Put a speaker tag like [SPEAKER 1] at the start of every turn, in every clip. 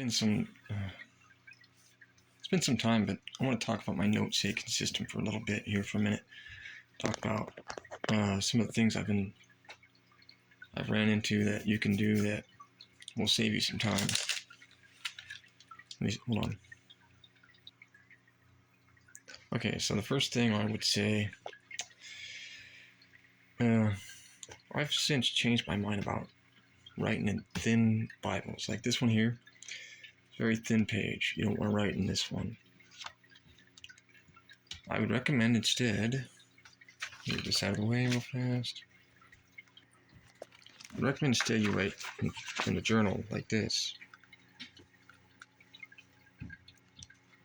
[SPEAKER 1] It's been some time, but I want to talk about my note-taking system for a little bit here for a minute. Talk about some of the things I've ran into that you can do that will save you some time. Hold on. Okay, so the first thing I would say, I've since changed my mind about writing in thin Bibles. Like this one here, it's a very thin page. You don't want to write in this one. I would recommend instead, get this out of the way real fast. I recommend instead you write in a journal like this.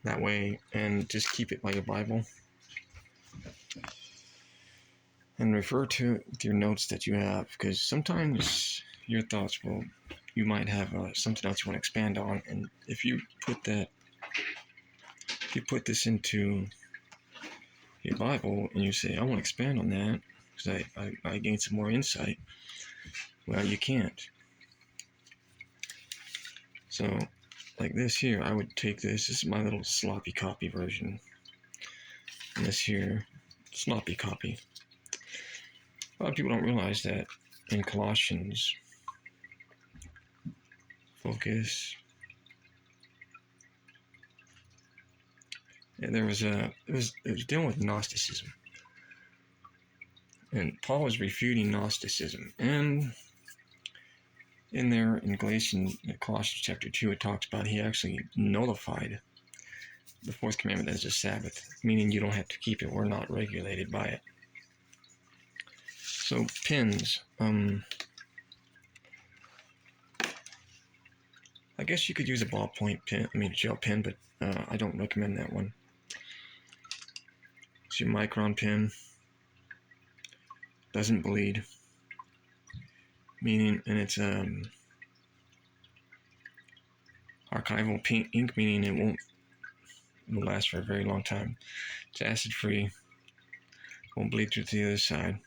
[SPEAKER 1] That way, and just keep it by your Bible. And refer to it with your notes that you have, because sometimes your thoughts you might have something else you want to expand on, and if you put this into your Bible and you say, I want to expand on that because I gained some more insight, well, you can't. So, like this here, I would take this is my little sloppy copy version, and this here, sloppy copy. A lot of people don't realize that in Colossians, focus, and it was dealing with Gnosticism, and Paul was refuting Gnosticism, and in there in Colossians chapter 2, it talks about he actually nullified the fourth commandment as a Sabbath, meaning you don't have to keep it. We're not regulated by it. So pens, I guess you could use a ballpoint pen, gel pen, but I don't recommend that one. It's your micron pen, doesn't bleed, meaning, and it's archival ink, meaning it won't last for a very long time. It's acid free, won't bleed through to the other side.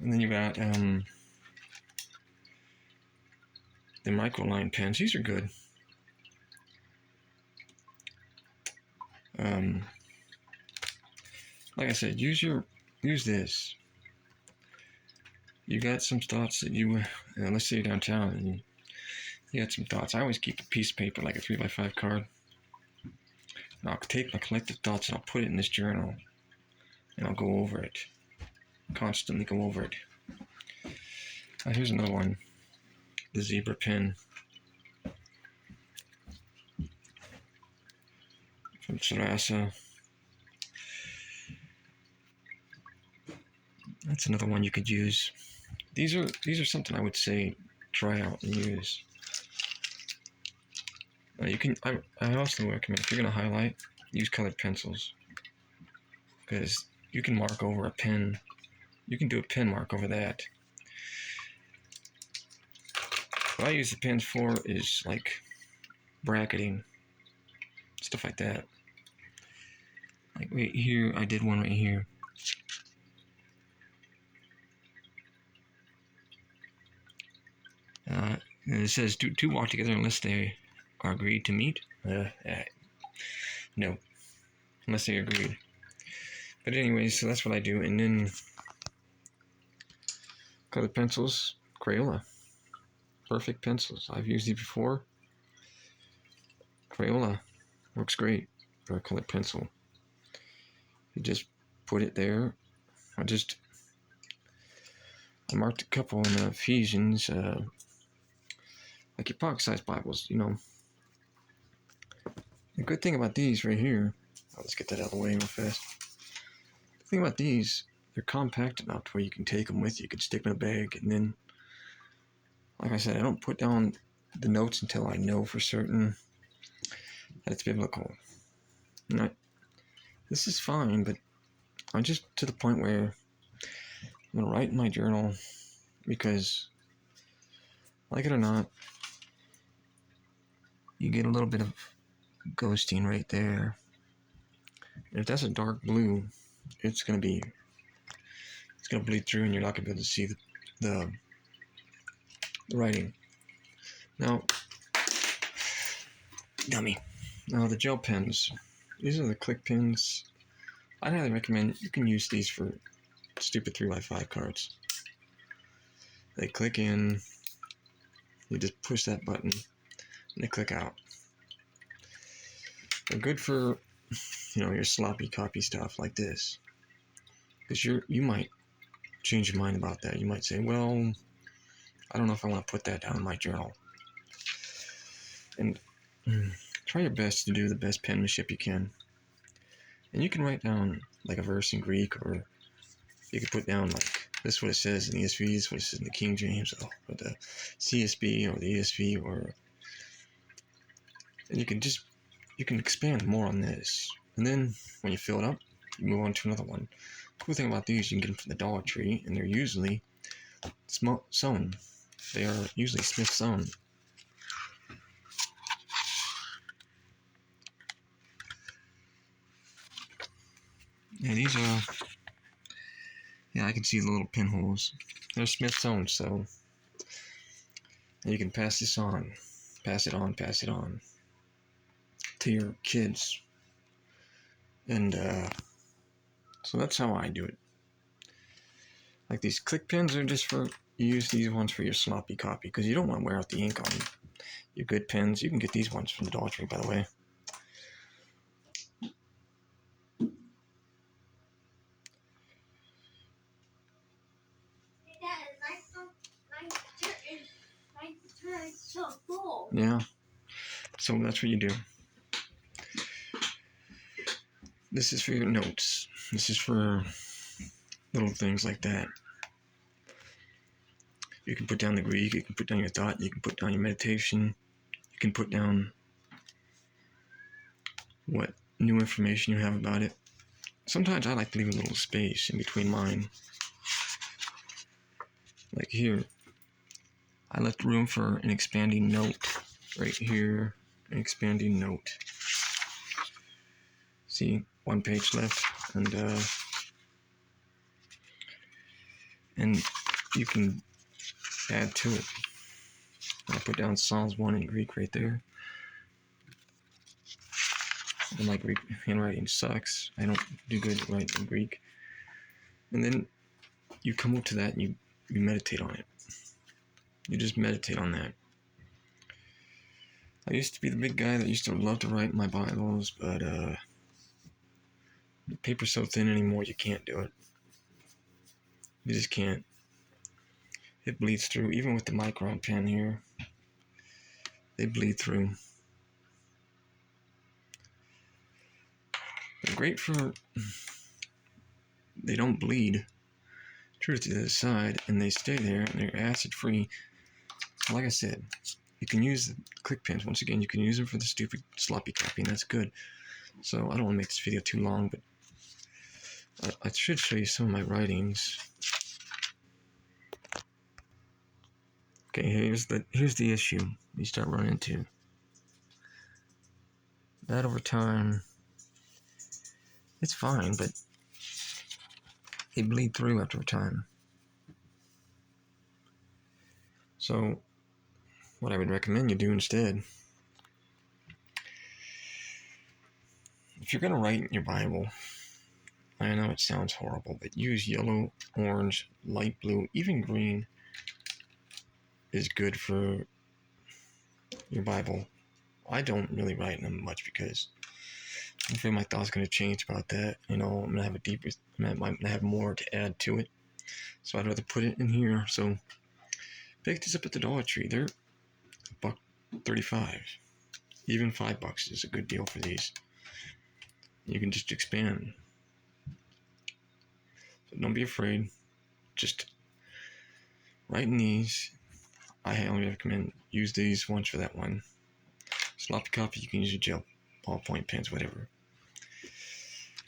[SPEAKER 1] And then you got the microline pens. These are good. Like I said, use this. You got some thoughts that let's say you're downtown and you got some thoughts. I always keep a piece of paper, like a 3x5 card. And I'll take my collective thoughts and I'll put it in this journal. And I'll go over it. Constantly go over it. Here's another one. The zebra pen. From Sarasa. That's another one you could use. These are something I would say try out and use. I also recommend, if you're going to highlight, use colored pencils, because you can mark over a pen. You can do a pen mark over that. What I use the pens for is like bracketing, stuff like that. Like right here, I did one right here. And it says, two walk together unless they are agreed to meet. No, unless they agreed. But anyways, so that's what I do. And then colored pencils, Crayola. Perfect pencils. I've used these before. Crayola works great for a colored pencil. You just put it there. I marked a couple in Ephesians, like your pocket-sized Bibles, The good thing about these right here, let's get that out of the way real fast. The thing about these, they're compact enough to where you can take them with you. You can stick them in a bag, and then, like I said, I don't put down the notes until I know for certain that it's biblical. This is fine, but I'm just to the point where I'm going to write in my journal because, like it or not, you get a little bit of ghosting right there. And if that's a dark blue, it's going to bleed through and you're not going to be able to see the writing. Now, dummy. Now the gel pens. These are the click pins. I'd highly recommend you can use these for stupid 3x5 cards. They click in. You just push that button, and they click out. They're good for, your sloppy copy stuff like this, because you might change your mind about that. You might say, well, I don't know if I want to put that down in my journal. And try your best to do the best penmanship you can. And you can write down like a verse in Greek, or you can put down like this is what it says in the ESV, this is what it says in the King James, or the CSB, or the ESV, and you can expand more on this. And then when you fill it up, you move on to another one. Cool thing about these, you can get them from the Dollar Tree, and they're usually sewn. They are usually Smith sewn. Yeah, these are. Yeah, I can see the little pinholes. They're Smith sewn, so you can pass this on, pass it on to your kids. And so that's how I do it. Like these click pens are just for, you use these ones for your sloppy copy, because you don't want to wear out the ink on your good pens. You can get these ones from the Dollar Tree, by the way.
[SPEAKER 2] So full.
[SPEAKER 1] Yeah, so that's what you do. This is for your notes. This is for little things like that. You can put down the Greek, you can put down your thought, you can put down your meditation, you can put down what new information you have about it. Sometimes I like to leave a little space in between mine. Like here, I left room for an expanding note. Right here, an expanding note. See, one page left, and you can add to it. I put down Psalms 1 in Greek right there. And my Greek handwriting sucks. I don't do good at writing in Greek. And then you come up to that and you meditate on it. You just meditate on that. I used to be the big guy that used to love to write my Bibles, but the paper's so thin anymore you can't do it. You just can't. It bleeds through, even with the micron pen here. They bleed through. They're great for, they don't bleed true to the side, and they stay there, and they're acid free. Like I said, you can use the click pens. Once again, you can use them for the stupid sloppy copy, and that's good. So I don't want to make this video too long, but I should show you some of my writings. Okay, here's the issue you start running into. That over time, it's fine, but they bleed through after a time. So what I would recommend you do instead, if you're going to write in your Bible, I know it sounds horrible, but use yellow, orange, light blue, even green is good for your Bible. I don't really write in them much because I'm afraid my thoughts going to change about that. I'm going to have I'm going to have more to add to it. So I'd rather put it in here. So pick these up at the Dollar Tree. They're $1.35. Even $5 is a good deal for these. You can just expand. So don't be afraid. Just write in these. I highly recommend use these ones for that one. Sloppy copy, you can use your gel ballpoint pens, whatever.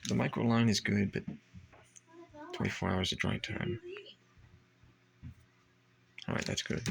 [SPEAKER 1] The micro line is good, but 24 hours of drying time. Alright, that's good.